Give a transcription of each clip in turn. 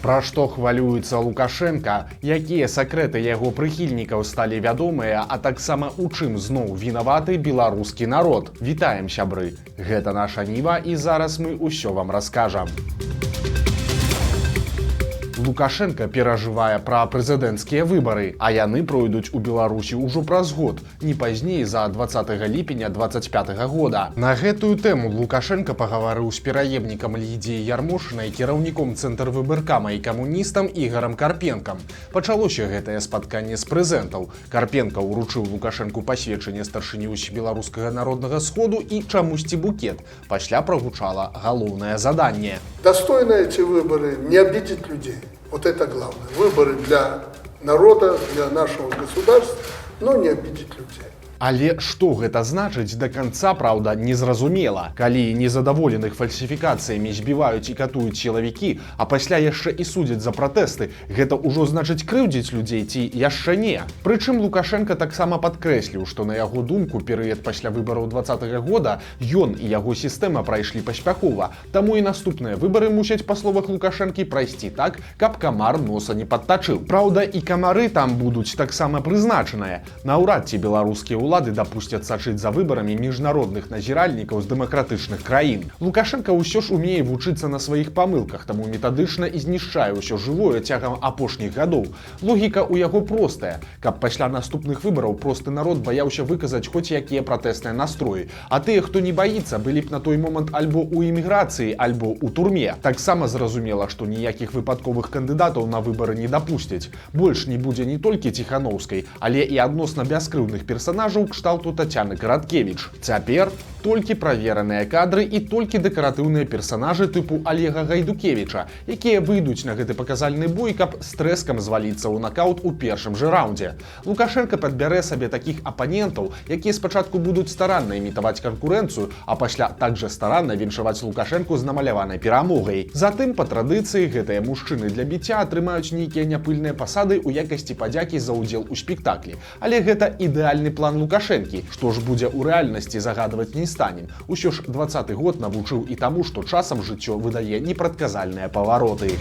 Пра што хвалюецца Лукашенка, якія сакрэты яго прыхільнікаў сталі вядомыя, а таксама у чым зноў вінаваты беларускі народ. Вітаем, сябры! Гэта наша Ніва, і зараз мы ўсё вам раскажам. Лукашенко перажывае пра прэзідэнцкія выбары, а яны пройдуць у Беларусі ўжо праз год, не пазней за 20 ліпеня 25 года. На гэтую тэму Лукашенко пагаварыў з пераемнікам Лідіяй Ярмошынай, кіраўніком цэнтрвыбаркама і камуністам Ігарам Карпенкам. Пачалося гэтае спатканне з прэзентаў. Карпенка ўручыў Лукашенку пасведчанне старшыні Беларускага народнага сходу і чамусьці букет. Пасля прагучала галоўнае заданне. Достойны эти выборы, не обидеть людей. Вот это главное. Выборы для народа, для нашего государства, но не обидеть людей. Але што гэта значыць да канца, праўда, незразумела. Калі незадаволеных фальсіфікацыямі збіваюць і катуюць сілавікі, а пасля яшчэ і судзяць за пратэсты, гэта ўжо значыць крыўдзіць людзей ці яшчэ не. Прычым Лукашенка таксама падкрэсліў, што на яго думку перыяд пасля выбараў 20-го года ён і яго сістэма прайшлі паспяхова, таму і наступныя выбары мусяць, па словах Лукашэнкі, прайсці так, каб камар носа не падтачыў. Праўда, і камары там будуць таксама прызначаныя. Наўрад ці беларускія улады дапусцяць сачыць за выбарамі міжнародных назіральнікаў з дэмакратычных краін. Лукашенка ўсё ж умее вучыцца на сваіх памылках, таму метадычна і знішчае ўсё жывое цягам апошніх гадоў. Логіка ў яго простая, каб пасля наступных выбараў просты народ баяўся выказаць хоць якія пратэсныя настроі, а тыя, хто не баіцца, былі б на той момант альбо ў эміграцыі, альбо ў турме. Таксама зразумела, што ніякіх выпадковых кандыдатаў на выбары не дапусцяць. Больш не будзе не толькі Ціханаўскай, але і адносна бяскрыўдных персанажаў кшталту Тацяны Караткевіч. Цяпер толькі правераныя кадры і толькі дэкаратыўныя персанажы тыпу Алега Гайдукевіча, якія выйдуць на гэты паказальны бой, каб з трэскам зваліцца ў накаут у першым жа раўндзе. Лукашенка падбярэ сабе такіх апанентаў, якія спачатку будуць старанна імітаваць канкурэнцыю, а пасля так жа старанна віншаваць Лукашенку з намаляванай перамогай. Затым, па традыцыі, гэтыя мужчыны для біцця атрымаюць нейкія няпыльныя пасады ў якасці падзякі за ўдзел у спектаклі. Але гэта ідэальны план Лукашэнкі. Што ж будзе ў рэальнасці, загадваць не станем. Усё ж 20-й год навучыў і таму, што часам жыццё выдае непрадказальныя павароты.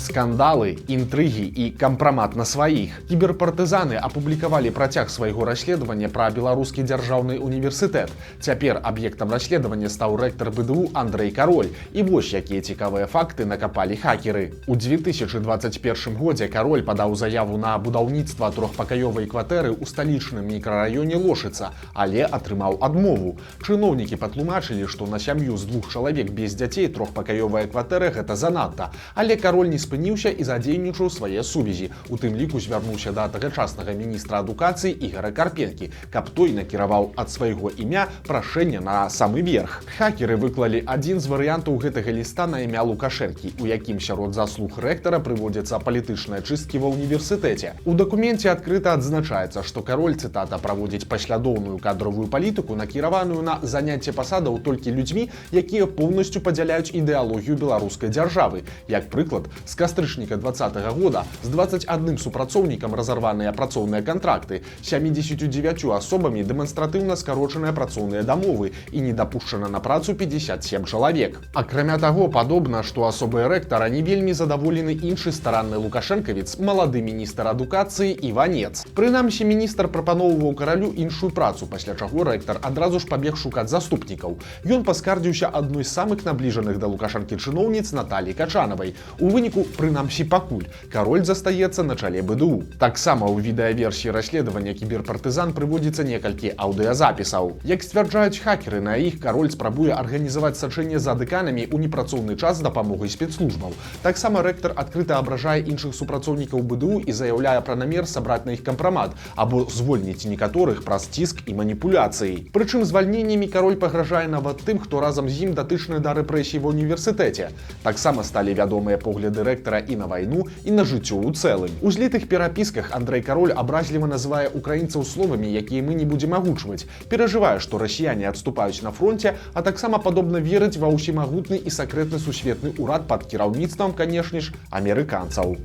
Скандалы, інтрыгі і кампрамат на сваіх. Кіберпартызаны апублікавалі працяг свайго расследавання пра беларускі дзяржаўны універсітэт. Цяпер аб'ектам расследавання стаў рэктар БДУ Андрэй Кароль. І вось якія цікавыя факты накапалі хакеры. У 2021 годзе Кароль падаў заяву на будаўніцтва трохпакаёвай кватэры ў сталічным мікрараёне Лошыца, але атрымаў адмову. Чыноўнікі патлумачылі, што на сям'ю з 2 чалавек без дзяцей трохпакаёвая кватэра гэта занадта. Але Кароль не спыніўся і задзейнічаў свае сувязі. У тым ліку звярнуўся да тагачаснага міністра адукацыі Ігара Карпенкі, каб той накіраваў ад свайго імя прашэнне на самы верх. Хакеры выклалі адзін з варыянтаў гэтага ліста на імя Лукашэнкі, у якім сярод заслуг рэктара прыводзяцца палітычныя чысткі ва ўніверсітэце. У дакуменце адкрыта адзначаецца, што Кароль, цытата, праводзіць паслядоўную кадровую палітыку, накіраваную на заняцце пасадаў толькі людзьмі, якія поўнасцю падзяляюць ідэалогію беларускай дзяржавы. Як прыклад, з кастрычніка 20-го года з 21 супрацоўнікам разарваныя працоўныя кантракты, 79 асобамі дэманстратыўна скарочаныя працоўныя дамовы і не дапушчана на працу 57 чалавек. Акрамя таго, падобна, што асобы рэктара не вельмі задаволены іншы старанны лукашэнкавец, малады міністр адукацыі Іванец. Прынамсі, міністр прапаноўваў каралю іншую працу, пасля чаго рэктар адразу ж пабег шукаць заступнікаў. Ён паскардзіўся адной з самых набліжаных да Лукашэнкі чыноўніц Наталіі Качанавай. У выніку, прынамсі пакуль, Кароль застаецца на чале БДУ. Таксама ў відэаверсіі расследавання кіберпартызан прыводзіцца некалькі аўдыязапісаў. Як сцвярджаюць хакеры, на іх Кароль спрабуе арганізаваць сачэнне за дэканамі ў непрацоўны час з дапамогай спецслужбаў. Таксама рэктар адкрыта абражае іншых супрацоўнікаў БДУ і заяўляе пра намер сабраць на іх кампрамат або звольніць некаторых праз ціск і маніпуляцыі. Прычым звальненнямі Кароль пагражае нават тым, хто разам з ім датычны да рэпрэсій ва ўніверсітэце. Таксама сталі вядомыя погляды рэктара і на вайну, і на жыццё ў цэлым. У злітых перапісках Андрэй Кароль абразліва называе украінцаў словамі, якія мы не будзем агучваць. Перажывае, што расіяне адступаюць на фронце, а таксама падобна верыць ва ўсемагутны і сакрэтны сусветны ўрад пад кіраўніцтвам, канешне ж, амерыканцаў.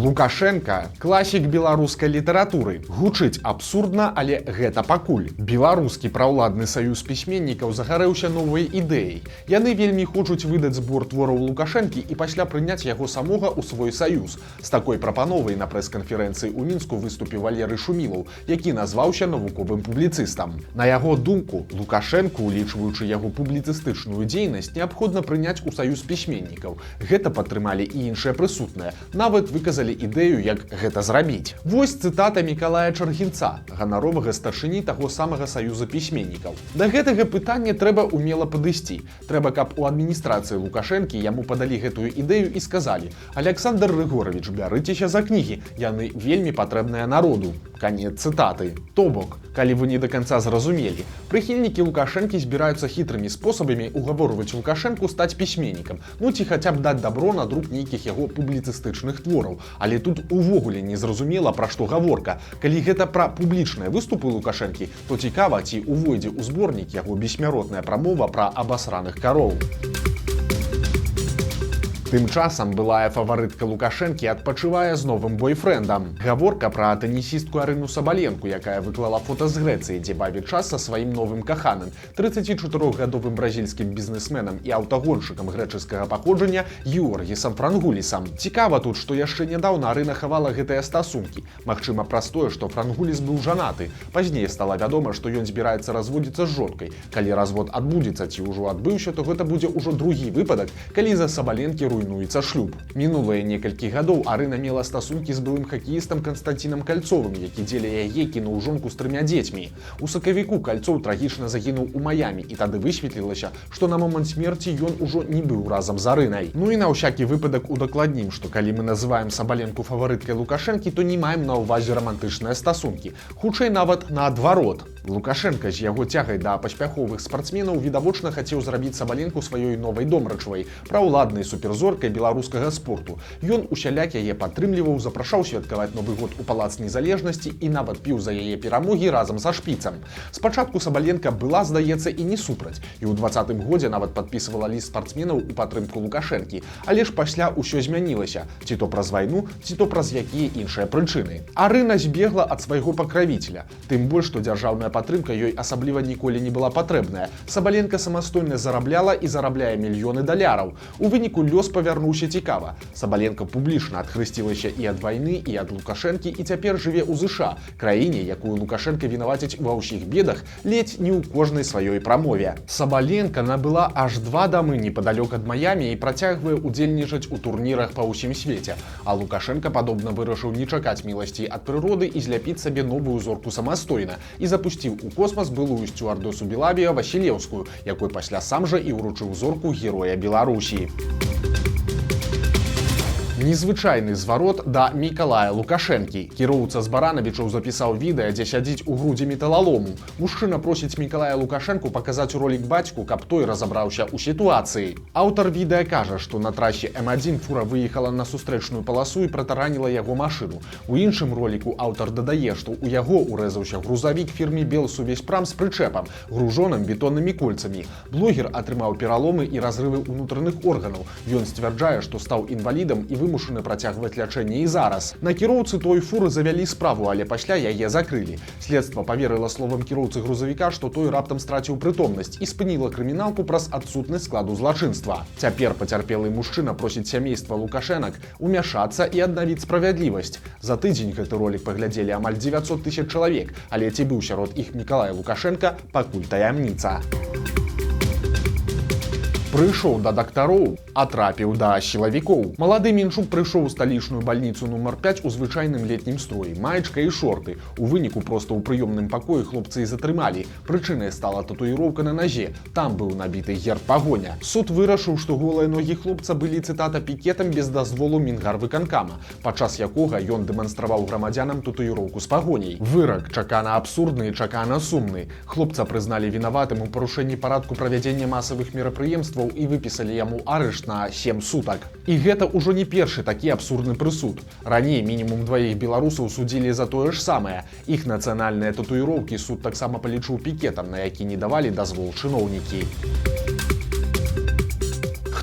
Лукашенко – класік беларускай літаратуры. Гучыць абсурдна, але гэта пакуль. Беларускі праўладны саюз пісьменнікаў загарэўся новай ідэяй. Яны вельмі хочуць выдаць збор твораў Лукашэнкі і пасля прыняць яго самога ў свой саюз. З такой прапановай на прэс-канферэнцыі ў Мінску выступіў Валерый Шумілаў, які назваўся навуковым публіцыстам. На яго думку, Лукашэнку, улічваючы яго публіцыстычную дзейнасць, неабходна прыняць у саюз пісьменнікаў. Гэта падтрымалі і іншыя прысутныя. Нават выказалі ідэю, як гэта зрабіць. Вось цытата Мікалая Чаргінца, ганаровага старшыні таго самага саюза пісьменнікаў. Да гэтага пытання трэба умела падысці. Трэба, каб у адміністрацыі Лукашэнкі яму падалі гэтую ідэю і сказалі: «Александр Рыгорович, бярыцеся за кнігі, яны вельмі патрэбныя народу». Канец цытаты. То бок, калі вы не да канца зразумелі, прыхільнікі Лукашэнкі збіраюцца хітрымі спосабамі угаворваць Лукашэнку стаць пісьменнікам, ну ці хаця б даць дабро на друк нейкіх яго публіцыстычных твораў. Але тут увогуле не зразумела, пра што гаворка. Калі гэта пра публічныя выступы Лукашэнкі, то цікава, ці увойдзе ў зборнік яго бессмяротная прамова пра абасраных кароў. Тым часам былая фаварытка Лукашэнкі адпачывае з новым бойфрэндам. Гаворка пра тэнісістку Арыну Сабаленку, якая выклала фота з Грэцыі, дзе бавіць час са сваім новым каханым, 34-гадовым бразільскім бізнесменам і аўтагоншчыкам грэчаскага паходжання Георгісам Франгулісам. Цікава тут, што яшчэ нядаўна Арына хавала гэтыя стасункі. Магчыма, праз тое, што Франгуліс быў жанаты. Пазней стала вядома, што ён збіраецца разводзіцца з жонкай. Калі развод адбудзецца ці ўжо адбыўся, то гэта будзе ўжо другі выпадак, калі за Сабаленкі руйнуецца шлюб. Мінулыя некалькі гадоў Арына мела стасункі з былым хакеістам Канстантінам Кальцовым, які дзеля яе кінуў жонку з 3 дзецьмі. У сакавіку Кальцоў трагічна загінуў у Маямі, і тады высветлілася, што на момант смерці ён ужо не быў разам з Арынай. Ну і на ўсякі выпадак удакладнім, што калі мы называем Сабаленку фаварыткай Лукашэнкі, то не маем на ўвазе рамантычныя стасункі. Хутчэй нават наадварот. Лукашенко з яго цягай да паспяховых спартсменаў відавочна хацеў зрабіць Сабаленку сваёй новай домрачавай, праўладнай суперзоркай беларускага спорту. Ён усяляк яе падтрымліваў, запрашаў святкаваць Новы год у Палац Незалежнасці і нават піў за яе перамогі разам са шпіцам. Спачатку Сабаленка была, здаецца, і не супраць, і ў 20-м годзе нават падпісвала ліст спартсменаў у падтрымку Лукашэнкі, але ж пасля ўсё змянілася, ці то праз вайну, ці то праз якія іншыя прычыны. Арына збегла ад свайго пакравіцеля, тым больш, што дзяржаўная падтрымка ёй асабліва ніколі не была патрэбная. Сабаленка самастойна зарабляла і зарабляе мільёны даляраў. У выніку лёс павярнуўся цікава. Сабаленка публічна адхрысцілася і ад вайны, і ад Лукашэнкі, і цяпер жыве ў ЗША, краіне, якую Лукашэнка вінаваціць ва ўсіх бедах, ледзь не ў кожнай сваёй прамове. Сабаленка набыла аж 2 дамы непадалёк ад Маямі і працягвае удзельнічаць у турнірах па ўсім свеце. А Лукашэнка, падобна, вырашыў не чакаць міласці ад прыроды і зляпіць сабе новую зорку самастойна і запусціў у космас былую сцюардесу Белабія Васілеўскую, якой пасля сам жа і ўручыў зорку Героя Беларусі. Незвычайны зварот да Мікалая Лукашэнкі. Кіроўца з Баранавічаў запісаў відэа, дзе сядзіць у грудзі металалому. Мужчына просіць Мікалая Лукашэнку паказаць ролік бацьку, каб той разабраўся ў сітуацыі. Аўтар відэа кажа, што на трасе М1 фура выехала на сустрэчную паласу і пратараніла яго машыну. У іншым роліку аўтар дадае, што ў яго урэзаўся грузавік фірме Белсувязьпрам з прычэпам, гружоным бетоннымі кольцамі. Блогер атрымаў пераломы і разрывы ўнутраных органаў. Ён сцвярджае, што стаў інвалідам і вымушаны працягваць лячэнне і зараз. На кіроўцы той фуры завялі справу, але пасля яе закрылі. Следства паверыла словам кіроўцы грузавіка, што той раптам страціў прытомнасць і спыніла крыміналку праз адсутнасць складу злачынства. Цяпер пацярпелы мужчына просіць сямейства Лукашэнак умяшацца і аднавіць справядлівасць. За тыдзень гэты ролік паглядзелі амаль 900 000 чалавек, але ці быў сярод іх Мікалай Лукашэнка, пакуль таямніца. Прыйшоў да дактароў, а трапіў да сілавікоў. Малады Мінчук прыйшоў у сталічную бальніцу нумар 5 у звычайным летнім строі, маечка і шорты. У выніку проста ў прыёмным пакоі хлопцы і затрымалі. Прычынай стала татуіроўка на назе. Там быў набіты герб пагоня. Суд вырашыў, што голыя ногі хлопца былі, цытата, пікетам без дазволу Мінгарвыканкама, падчас якога ён дэманстраваў грамадзянам татуіроўку з пагоняй. Вырак чакана абсурдны і чакана сумны. Хлопца прызналі вінаватым у парушэнні парадку правядзення масавых мерапрыемстваў і выпісалі яму арышт на 7 сутак. І гэта ўжо не першы такі абсурдны прысуд. Раней мінімум 2 беларусаў судзілі за тое ж самае. Іх нацыянальныя татуіроўкі суд таксама палічыў пікетам, на які не давалі дазвол чыноўнікі.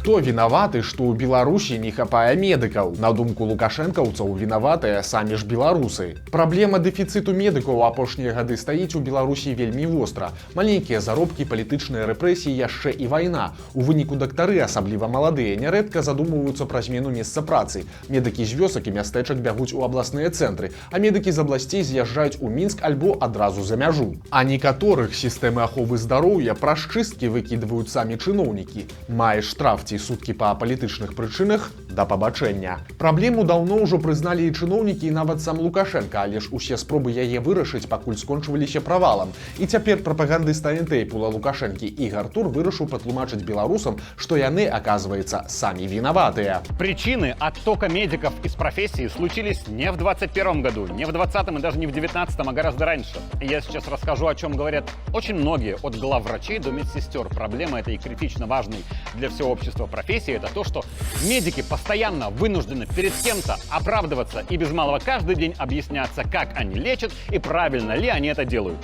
Хто вінаваты, што ў Беларусі не хапае медыкаў? На думку лукашэнкаўцаў, вінаватыя самі ж беларусы. Праблема дэфіцыту медыкаў у апошнія гады стаіць у Беларусі вельмі востра. Маленькія заробкі, палітычныя рэпрэсіі, яшчэ і вайна. У выніку дактары, асабліва маладыя, нярэдка задумваюцца пра змену месца працы. Медыкі з вёсак і мястэчак бягуць у абласныя цэнтры, а медыкі з абласцей з'язджаюць у Мінск альбо адразу за мяжу. А некаторых сістэмы аховы здароўя праз чысткі выкідваюць самі чыноўнікі. Маеш штраф ці суткі па палітычных прычынах, да пабачэння. Праблему даўно ўжо прызналі і чыноўнікі, і нават сам Лукашенка, але ж усе спробы яе вырашыць пакуль скончваліся правалам. І цяпер прапагандыста НТ-пула Лукашэнкі Ігар Тур вырашыў патлумачыць беларусам, што яны, оказывается, самі вінаватыя. Причины оттока медиков из профессии случились не в 2021 году, не в 2020 и даже не в 2019, а гораздо раньше. Я сейчас расскажу, о чем говорят очень многие, от главврачей до медсестер. Проблема этой критично важной для всего общества профессии — это то, что медики постоянно вынуждены перед кем-то оправдываться и без малого каждый день объясняться, как они лечат и правильно ли они это делают.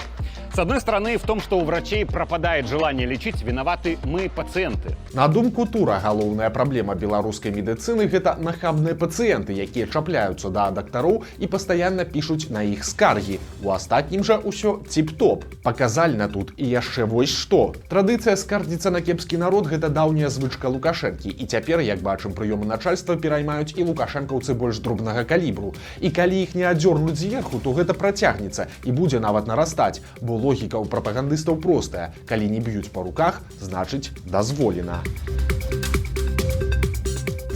С одной стороны, в том, что у врачей пропадает желание лечить, виноваты мы, пациенты. На думку Тура, галоўная праблема беларускай медыцыны — гэта нахабныя пацыенты, якія чапляюцца да дактароў і пастаянна пішуць на іх скаргі. У астатнім жа ўсё ціп-топ. Паказальна тут і яшчэ вось што. Традыцыя скардзіцца на кепскі народ — гэта даўняя звычка Лукашэнкі, і цяпер, як бачым, прыёмы начальства пераймаюць і лукашэнкаўцы больш дробнага калібру. І калі іх не адзёрнуць зверху, то гэта працягнецца і будзе нават нарастаць, бо логіка ў прапагандыстаў простая: калі не б'юць па руках, значыць дазволена.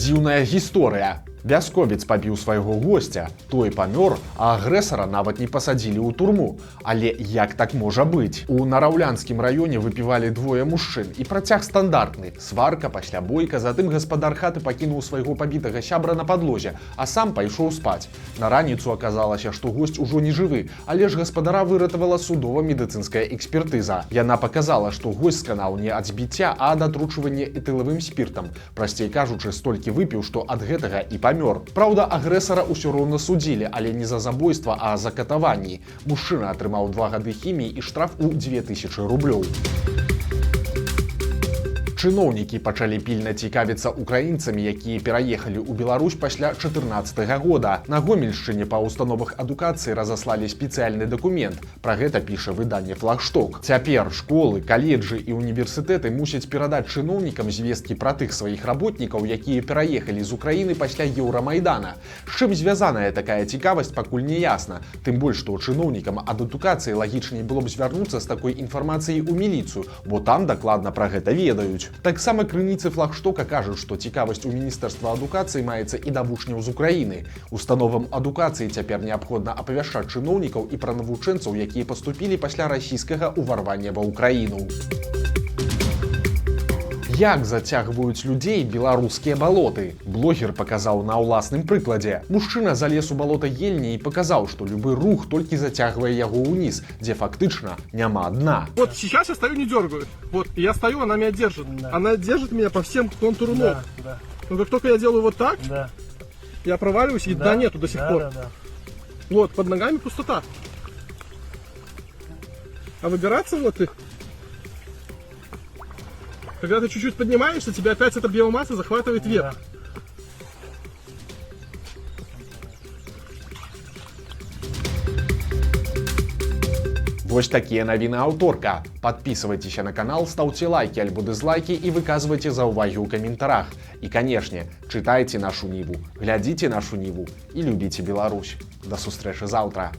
Дзіўная гісторыя. Вясковец пабіў свайго госця, той памёр, а агрэсара нават не пасадзілі ў турму. Але як так можа быць? У Нараўлянскім раёне выпівалі двое мужчын, і працяг стандартны: сварка, пасля бойка, затым гаспадар хаты пакінуў свайго пабітага сябра на падлозе, а сам пайшоў спаць. На раніцу аказалася, што госць ужо не жывы, але ж гаспадара выратавала судова-медыцынская экспертыза. Яна паказала, што госць сканаў не ад збіцця, а ад атручвання этылавым спіртам. Прасцей кажучы, столькі выпіў, што ад гэтага і памёр. Праўда, агрэсара ўсё роўна судзілі, але не за забойства, а за катаванні. Мужчына атрымаў 2 гады хіміі і штраф у 2000 рублёў. Чыноўнікі пачалі пільна цікавіцца украінцамі, якія пераехалі ў Беларусь пасля 2014 года. На Гомельшчыне па установах адукацыі разаслалі спецыяльны дакумент. Пра гэта піша выданне «Флагшток». Цяпер школы, каледжы і універсітэты мусяць перадаць чыноўнікам звесткі пра тых сваіх работнікаў, якія пераехалі з Украіны пасля Еўрамайдана. З чым звязаная такая цікавасць, пакуль не ясна. Тым больш, што чыноўнікам ад адукацыі лагічней было б звярнуцца з такой інфармацыяй у міліцыю, бо там дакладна пра гэта ведаюць. Таксама крыніцы Флагштока кажуць, што цікавасць у міністэрства адукацыі маецца і да вучняў з Украіны. Установам адукацыі цяпер неабходна апавяшчаць чыноўнікаў і пра навучэнцаў, якія паступілі пасля расійскага ўварвання ва ўкраіну. Як зацягваюць людзей беларускія балоты? Блогер паказаў на ўласным прыкладзе. Мужчына залез у балота ельні і паказаў, што любы рух толькі зацягвае яго ўніз, дзе фактычна няма дна. Вот сейчас я стою, не дергаю. Вот, я стою, она меня держит. Да. Она держит меня по всем контуру ног. Да. Но как только я делаю вот так, да, я проваливаюсь, и дна нету до сих пор. Да. Вот, под ногами пустота. А выбираться вот ты. Когда ты чуть-чуть поднимаешься, тебя опять эта биомасса захватывает вверх. Вось такія навіны аўторка. Подписывайтеся на канал, ставьте лайки альбо дизлайки и выказывайте заўвагі ў каментарах. И, конечно, читайте нашу Ниву, глядите нашу Ниву и любите Беларусь. До сустрэчы заўтра.